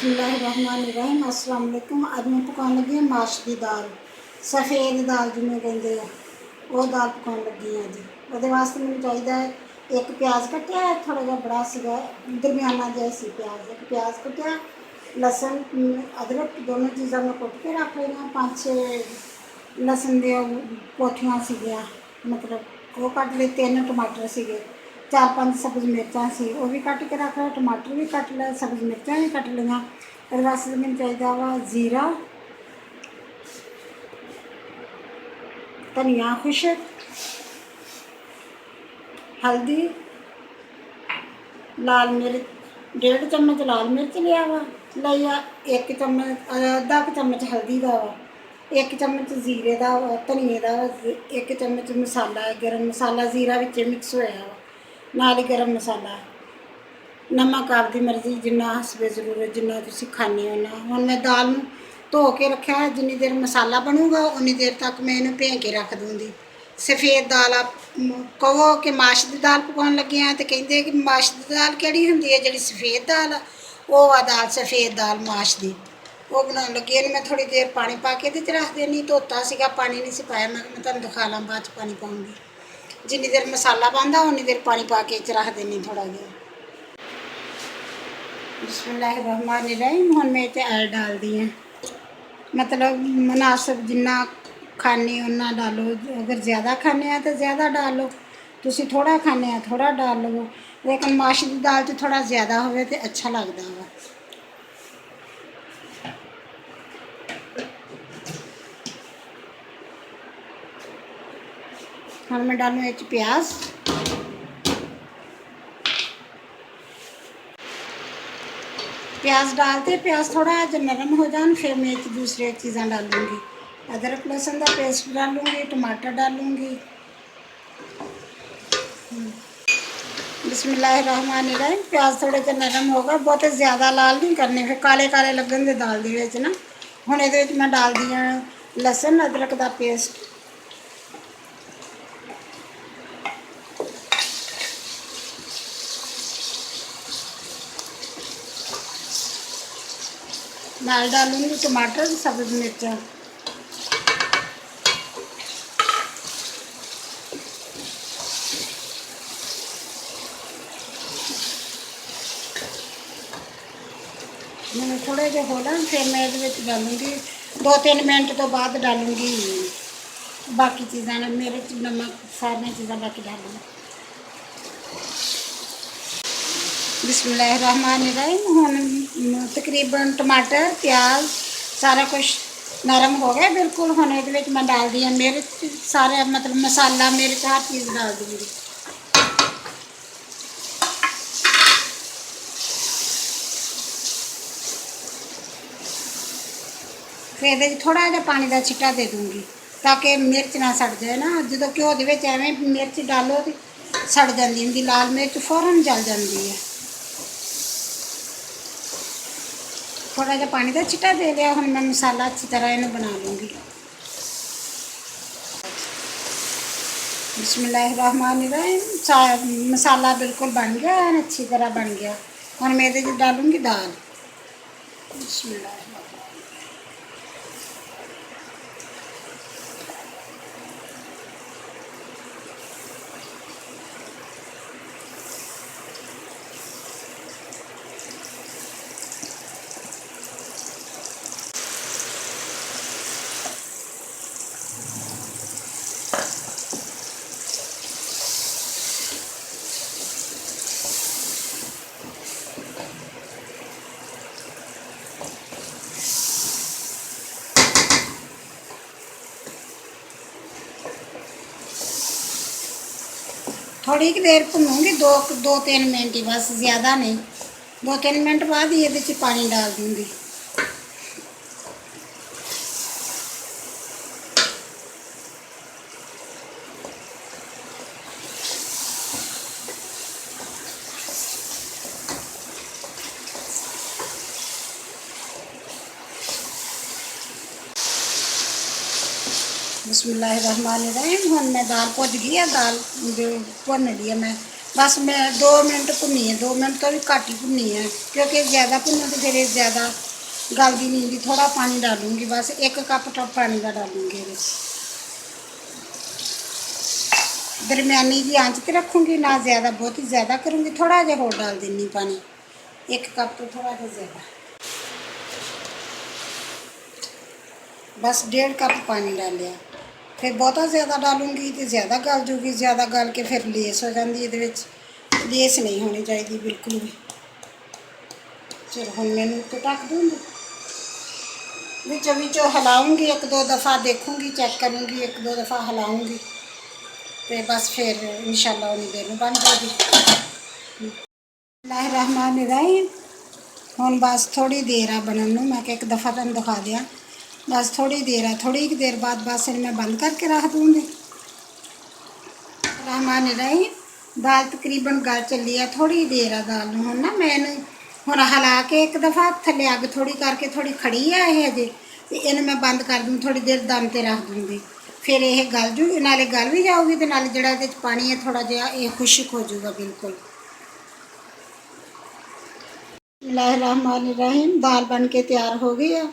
बिस्मिल्लाहिर्रहमानिर्रहीम अस्सलाम वालेकुम। अज मैं पकाने लगी हाँ माश की दाल, सफ़ेद दाल जिन्हें कहते हैं, वो दाल पकाने लगी हाँ जी। वो वास्ते मैंने चाहिए एक प्याज कटिया है, थोड़ा जहा बड़ा सीगा दरमियाना जहा सी प्याज, एक प्याज कटिया, लसन अदरक दोनों चीज़ा मैं कुट के रख ली। 5-6 लसन दिया पोठियाँ सीगियाँ, मतलब वो कट ले। 3 टमाटर सीगे, 4-5 सब्ज़ मिर्चा सी वो भी कट के रख लिया, टमाटर भी कट लिया, सब्ज़ मिर्चा भी कट लिया। इस वास्ते मैंने चाहिए वा जीरा, धनिया खुशक, हल्दी, लाल मिर्च 1.5 चम्मच लाल मिर्च लिया वा लिया, 1 चम्मच आधा चम्मच हल्दी का वा, 1 चम्मच जीरे का वा, धनिए का 1 चम्मच मसाला है, गर्म मसाला जीरा विच मिक्स होया वा, नाल ही गर्म मसाला, नमक आपकी मर्जी जिन्ना हसबे जरूरत जिन्ना तुसीं खाने हो ना। हुण मैं दाल नूं धो के रखा है, जिन्नी देर मसाला बनूगा उन्नी देर तक मैं इन्हूं भें के रख दूँगी। सफ़ेद दाल आप कहो कि माश की दाल पकाउण लगे हैं तो कहिंदे कि माश की दाल किहड़ी हुंदी है, जिहड़ी सफ़ेद दाल आ वो आ दाल सफ़ेद दाल माश की, वो बनाउण लगी। इहनूं मैं थोड़ी देर पानी पा के इहदे च रख देनी, धोता सीगा पानी नहीं सी पाया, मैं तुहानूं दिखा ला बाद च पानी पाऊँगी। जिन्नी देर मसाला बनदा उन्नी देर पानी पा के च रख देनी थोड़ा जिहा। बिस्मिल्लाहिर्रहमानिर्रहीम। हुण मैं इत्थे ऐड डाल दी हैं, मतलब मुनासिब जिन्ना खाने उन्ना डालो, अगर ज़्यादा खाने तो ज़्यादा डालो, तुसीं थोड़ा खाने थोड़ा डाल लो, लेकिन माश की दाल च थोड़ा ज़्यादा होवे तो अच्छा लगता वा। हुण मैं डालूँ इस प्याज, प्याज डालते प्याज थोड़ा जब नरम हो जाए फिर मैं दूसरी चीज़ां डालूँगी। अदरक लहसुन का पेस्ट डालूँगी, टमाटर डालूँगी। बिस्मिल्लाहिर्रहमानिर्रहीम। प्याज थोड़े जब नरम होगा, बहुत ज़्यादा लाल नहीं करने, फिर काले काले लगन दे दाल दे विच ना। हुण इहदे विच मैं डाल दी हां लहसुन अदरक का पेस्ट, नाल डालूँगी टमाटर सब्ज़ मिर्चा, मैंने थोड़े जो हो जाए फिर मैं ये डालूँगी 2-3 मिनट तो बाद डालूँगी बाकी चीज़ां, मिर्च नमक सारिया चीज़ां बाकी डालूँगी। बिस्मिल्लाहिर्रहमानिर्रहीम। हुण तकरीबन टमाटर प्याज सारा कुछ नरम हो गया बिल्कुल। हुण इहदे विच मैं डाल दी मिर्च, सारे मतलब मसाला मिर्च हर चीज़ डाल दूँगी। फिर ये थोड़ा जहा पानी का छिट्टा दे दूँगी ताकि मिर्च ना सड़ जाए ना। जो घ्यो के एवें मिर्च डालो तो सड़ जाती होंगी, लाल मिर्च फौरन जल जाती है। थोड़ा जहा पानी का छिट्टा दे लिया। हम मैं मसाला अच्छी तरह इन्हें बना लूँगी। बिस्मिल्लाहिर्रहमानिर्रहीम। मसाला बिल्कुल बन गया है, अच्छी तरह बन गया। और मैं ये डालूँगी दाल। बिस्मिल्लाह। थोड़ी की देर भुनूँगी, 2-3 मिनट ही बस, ज़्यादा नहीं। 2-3 मिनट बाद ही ये पानी डाल दूँगी। बिस्मिल्लाहिर्रहमानिर्रहीम। हुण मैं दाल भुज गई है, दाल जो भुन ली है मैं, बस मैं 2 मिनट भुनी है, 2 मिनट तो भी घट ही भुनी है, क्योंकि ज़्यादा भुनो तो फिर ज़्यादा गलदी नहीं होगी। थोड़ा पानी डालूंगी, बस 1 कप टप पानी का डालूंगी। ये दरमियानी जी आंच पे रखूँगी, ना ज़्यादा बहुत ही ज़्यादा करूँगी। थोड़ा जहा और डाल देनी पानी, 1 कप तो थोड़ा जहा ज़्यादा, बस 1.5 कप पानी डालिया। फिर बहुता ज़्यादा डालूंगी तो ज़्यादा गल जूगी, ज़्यादा गल के फिर लेस हो जाती है। ये लेस नहीं होनी चाहिए बिल्कुल भी। चलो हम मैंने तो ढक दूँगी, विचों हिलाऊंगी, 1-2 दफ़ा देखूँगी, चेक करूँगी, 1-2 दफ़ा हिलाऊंगी, तो बस फिर इंशाल्लाह उन्नी देर में बन जाएगी। बिस्मिल्लाहिर्रहमानिर्रहीम। हुण बस थोड़ी देर आ बनन नूं, मैं एक दफ़ा तुहानूं दिखा दिया, बस थोड़ी देर है। थोड़ी देर बाद बस मैं बंद करके रख दूँगी। रहमानिर्रहीम। दाल तकरीबन गल चली है, थोड़ी देर है दाल नूं। हुण ना मैं हुण हिला के 1 दफ़ा थल्ले अग थोड़ी करके, थोड़ी खड़ी है ये अजे, तो इन्हूं मैं बंद कर दूँ, थोड़ी देर दम ते रख दूँगी। फिर ये गल जूगी, नाले गल भी जाऊगी, तो नाले जिहड़ा इहदे च पानी है थोड़ा जिहा ये खुश्क हो जाऊगा बिल्कुल। बिस्मिल्लाहिर्रहमानिर्रहीम। दाल बन के तैयार हो गई है।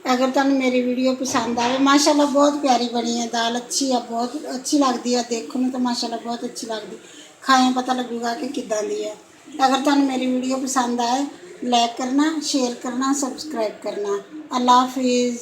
अगर तुहानूं मेरी वीडियो पसंद आए, माशाल्लाह बहुत प्यारी बनी है दाल, अच्छी है, बहुत अच्छी लगती है देखने में, तो माशाल्लाह बहुत अच्छी लगती, खाएं पता लगेगा कि किदां दी है। अगर तुहानूं मेरी वीडियो पसंद आए, लाइक करना, शेयर करना, सब्सक्राइब करना। अल्लाह हाफिज़।